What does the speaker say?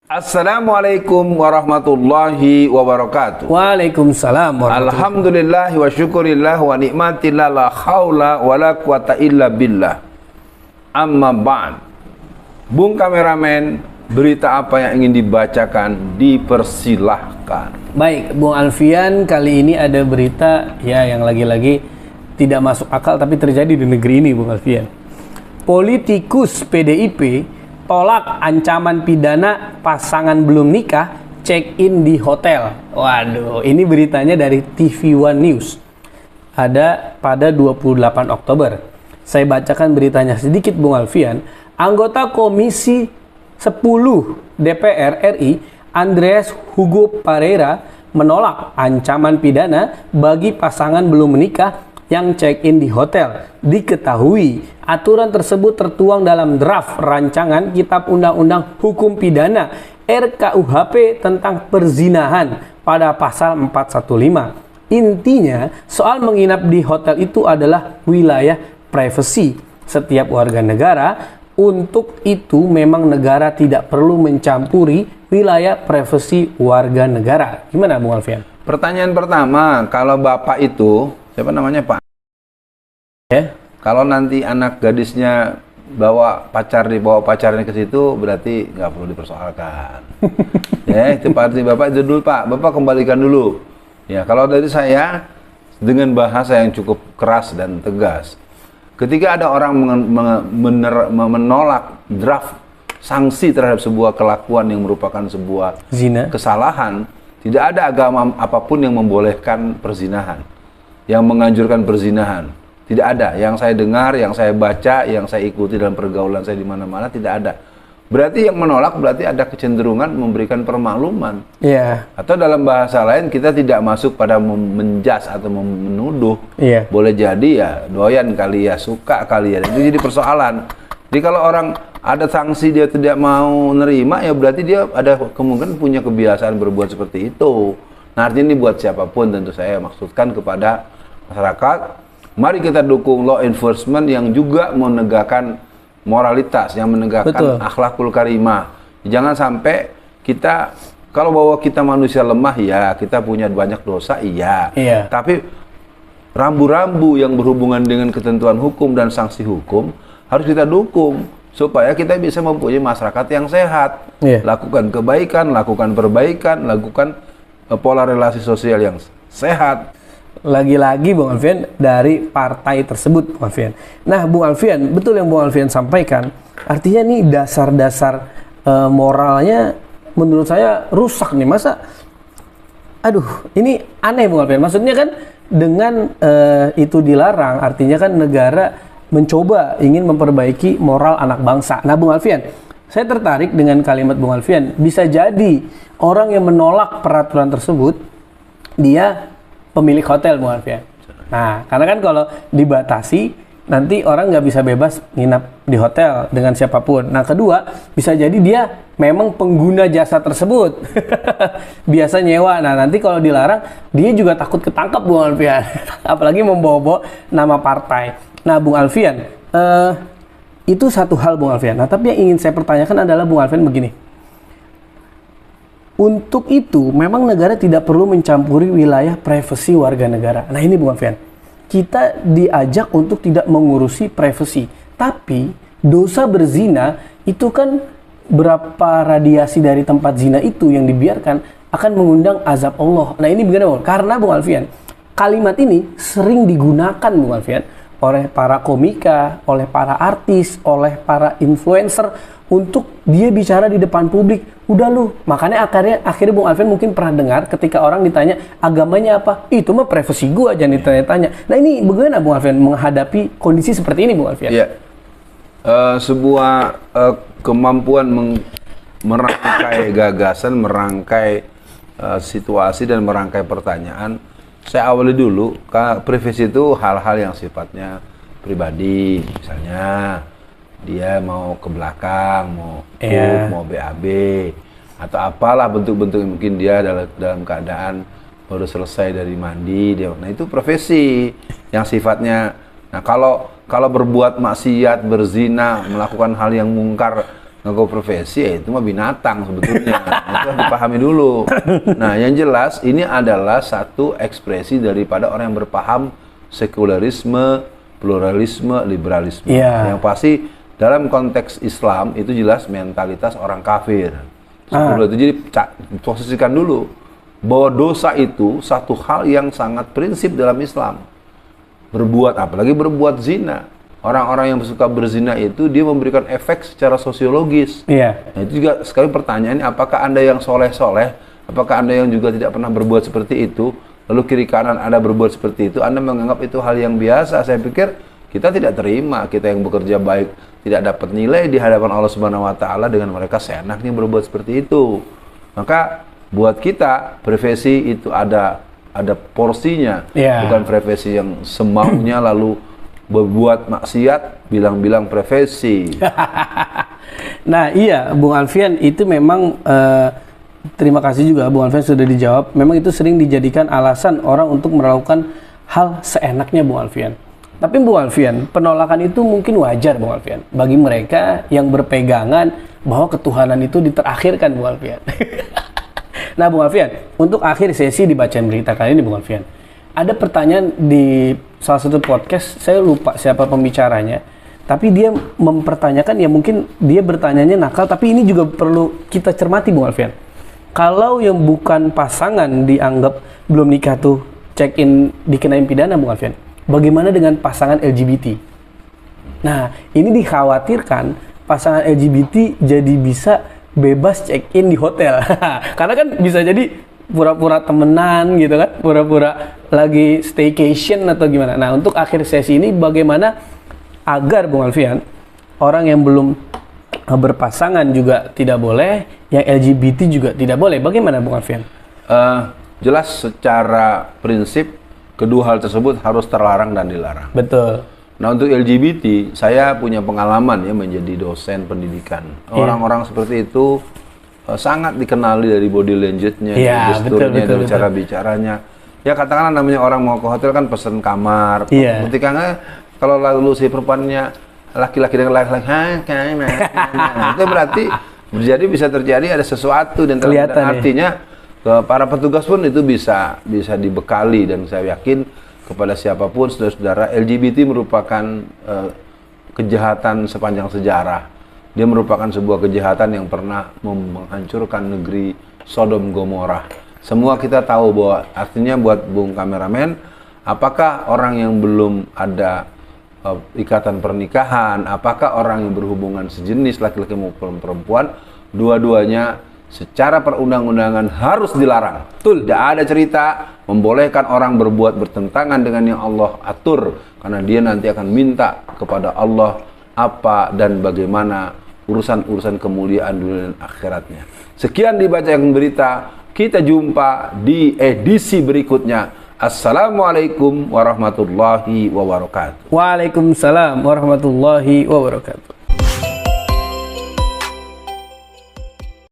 Assalamualaikum warahmatullahi wabarakatuh. Waalaikumsalam warahmatullahi. Alhamdulillah wa syukurillah wa nikmatillah la haula wa la quwata illa billah. Amma ba'd. Bung kameramen, berita apa yang ingin dibacakan dipersilahkan. Baik, Bung Alfian, kali ini ada berita yang lagi-lagi tidak masuk akal tapi terjadi di negeri ini, Bung Alfian. Politikus PDIP tolak ancaman pidana pasangan belum nikah check-in di hotel. Waduh, ini beritanya dari TV One News. Ada pada 28 Oktober. Saya bacakan beritanya sedikit, Bung Alfian. Anggota Komisi 10 DPR RI, Andreas Hugo Pereira, menolak ancaman pidana bagi pasangan belum menikah yang check-in di hotel. Diketahui aturan tersebut tertuang dalam draft rancangan Kitab Undang-Undang Hukum Pidana RKUHP tentang perzinahan pada pasal 415. Intinya, soal menginap di hotel itu adalah wilayah privasi setiap warga negara. Untuk itu memang negara tidak perlu mencampuri wilayah privasi warga negara. Gimana, Bung Alfian? Pertanyaan pertama, kalau bapak itu, siapa namanya Pak? Ya. Kalau nanti anak gadisnya dibawa pacarnya ke situ, berarti nggak perlu dipersoalkan. Ya, itu arti bapak itu dulu Pak. Bapak kembalikan dulu. Ya, kalau dari saya dengan bahasa yang cukup keras dan tegas. Ketika ada orang menolak draft sanksi terhadap sebuah kelakuan yang merupakan sebuah zina, kesalahan, tidak ada agama apapun yang membolehkan perzinahan, yang menganjurkan perzinahan. Tidak ada. Yang saya dengar, yang saya baca, yang saya ikuti dalam pergaulan saya di mana-mana, tidak ada. Berarti yang menolak berarti ada kecenderungan memberikan permakluman. Iya. Atau dalam bahasa lain kita tidak masuk pada menjas atau menuduh. Iya. Boleh jadi ya doyan kali ya, suka kali ya. Itu jadi persoalan. Jadi kalau orang ada sanksi dia tidak mau nerima, ya berarti dia ada kemungkinan punya kebiasaan berbuat seperti itu. Nah, artinya ini buat siapapun, tentu saya maksudkan kepada masyarakat. Mari kita dukung law enforcement yang juga menegakkan moralitas, yang menegakkan akhlakul karimah. Jangan sampai kita, kalau bahwa kita manusia lemah, ya kita punya banyak dosa, iya. Tapi rambu-rambu yang berhubungan dengan ketentuan hukum dan sanksi hukum harus kita dukung supaya kita bisa mempunyai masyarakat yang sehat. Lakukan kebaikan, lakukan perbaikan, lakukan pola relasi sosial yang sehat. Lagi-lagi Bung Alfian dari partai tersebut, Bung Alfian. Nah, Bung Alfian, betul yang Bung Alfian sampaikan. Artinya nih dasar-dasar moralnya menurut saya rusak nih. Masa, aduh, ini aneh Bung Alfian. Maksudnya kan dengan itu dilarang, artinya kan negara mencoba ingin memperbaiki moral anak bangsa. Nah, Bung Alfian, saya tertarik dengan kalimat Bung Alfian. Bisa jadi orang yang menolak peraturan tersebut, dia pemilik hotel, Bung Alfian. Nah, karena kan kalau dibatasi, nanti orang nggak bisa bebas nginap di hotel dengan siapapun. Nah, kedua, bisa jadi dia memang pengguna jasa tersebut. Biasa nyewa. Nah, nanti kalau dilarang, dia juga takut ketangkap, Bung Alfian. Apalagi membawa-bawa nama partai. Nah, Bung Alfian, itu satu hal, Bung Alfian. Nah, tapi yang ingin saya pertanyakan adalah, Bung Alfian, begini. Untuk itu, memang negara tidak perlu mencampuri wilayah privasi warga negara. Nah, ini Bung Alfian, kita diajak untuk tidak mengurusi privasi. Tapi, dosa berzina itu kan berapa radiasi dari tempat zina itu yang dibiarkan akan mengundang azab Allah. Nah, ini bagaimana? Karena Bung Alfian, kalimat ini sering digunakan, Bung Alfian, oleh para komika, oleh para artis, oleh para influencer untuk dia bicara di depan publik. Udah lu, makanya akhirnya Bung Alfian mungkin pernah dengar ketika orang ditanya agamanya apa, itu mah privasi gua, jangan ditanya-tanya. Nah, ini bagaimana Bung Alfian menghadapi kondisi seperti ini, Bung Alfian? Ya, sebuah kemampuan merangkai gagasan, merangkai situasi dan merangkai pertanyaan. Saya awali dulu, privasi itu hal-hal yang sifatnya pribadi, misalnya dia mau ke belakang, mau mau BAB, atau apalah bentuk-bentuk mungkin dia dalam keadaan baru selesai dari mandi, nah itu profesi yang sifatnya. Nah, kalau berbuat maksiat, berzina, melakukan hal yang mungkar, ngaku profesi ya itu mah binatang sebetulnya. Itu harus dipahami dulu. Nah, yang jelas ini adalah satu ekspresi daripada orang yang berpaham sekularisme, pluralisme, liberalisme. Yang pasti dalam konteks Islam itu jelas mentalitas orang kafir. Itu jadi posisikan dulu bahwa dosa itu satu hal yang sangat prinsip dalam Islam. Berbuat, apalagi berbuat zina. Orang-orang yang suka berzina itu dia memberikan efek secara sosiologis. Nah, itu juga sekali pertanyaannya, apakah Anda yang soleh-soleh, apakah Anda yang juga tidak pernah berbuat seperti itu, lalu kiri kanan Anda berbuat seperti itu, Anda menganggap itu hal yang biasa. Saya pikir kita tidak terima, kita yang bekerja baik tidak dapat nilai di hadapan Allah Subhanahu wa taala dengan mereka seenaknya berbuat seperti itu. Maka buat kita profesi itu ada porsinya, bukan profesi yang semaunya lalu berbuat maksiat bilang-bilang profesi. Nah, iya Bung Alfian, itu memang terima kasih juga Bung Alfian sudah dijawab. Memang itu sering dijadikan alasan orang untuk melakukan hal seenaknya Bung Alfian. Tapi Bung Alfian, penolakan itu mungkin wajar Bung Alfian bagi mereka yang berpegangan bahwa ketuhanan itu diterakhirkan Bung Alfian. Nah Bung Alfian, untuk akhir sesi di Bacaan Berita kali ini Bung Alfian, ada pertanyaan di salah satu podcast, saya lupa siapa pembicaranya, tapi dia mempertanyakan, ya mungkin dia bertanyanya nakal, tapi ini juga perlu kita cermati Bung Alfian. Kalau yang bukan pasangan dianggap belum nikah tuh check-in dikenain pidana Bung Alfian, bagaimana dengan pasangan LGBT? Nah, ini dikhawatirkan pasangan LGBT jadi bisa bebas check-in di hotel. Karena kan bisa jadi pura-pura temenan gitu kan, pura-pura lagi staycation atau gimana. Nah, untuk akhir sesi ini bagaimana agar Bung Alfian, orang yang belum berpasangan juga tidak boleh, yang LGBT juga tidak boleh. Bagaimana Bung Alfian? Jelas secara prinsip kedua hal tersebut harus terlarang dan dilarang. Betul. Nah, untuk LGBT, saya punya pengalaman ya menjadi dosen pendidikan. Orang-orang seperti itu sangat dikenali dari body language-nya, gesturnya, dari cara bicaranya. Ya katakanlah namanya orang mau ke hotel kan pesen kamar. Ketika kalau lalu si perempuannya laki-laki dengan laki-laki, itu berarti bisa terjadi ada sesuatu dan artinya para petugas pun itu bisa dibekali, dan saya yakin kepada siapapun saudara-saudara, LGBT merupakan kejahatan sepanjang sejarah. Dia merupakan sebuah kejahatan yang pernah menghancurkan negeri Sodom Gomorrah. Semua kita tahu bahwa artinya buat Bung kameramen, apakah orang yang belum ada ikatan pernikahan, apakah orang yang berhubungan sejenis laki-laki maupun perempuan, dua-duanya secara perundang-undangan harus dilarang. Tidak ada cerita membolehkan orang berbuat bertentangan dengan yang Allah atur, karena dia nanti akan minta kepada Allah apa dan bagaimana urusan-urusan kemuliaan dunia dan akhiratnya. Sekian Bacaan Berita, kita jumpa di edisi berikutnya. Assalamualaikum warahmatullahi wabarakatuh. Waalaikumsalam warahmatullahi wabarakatuh.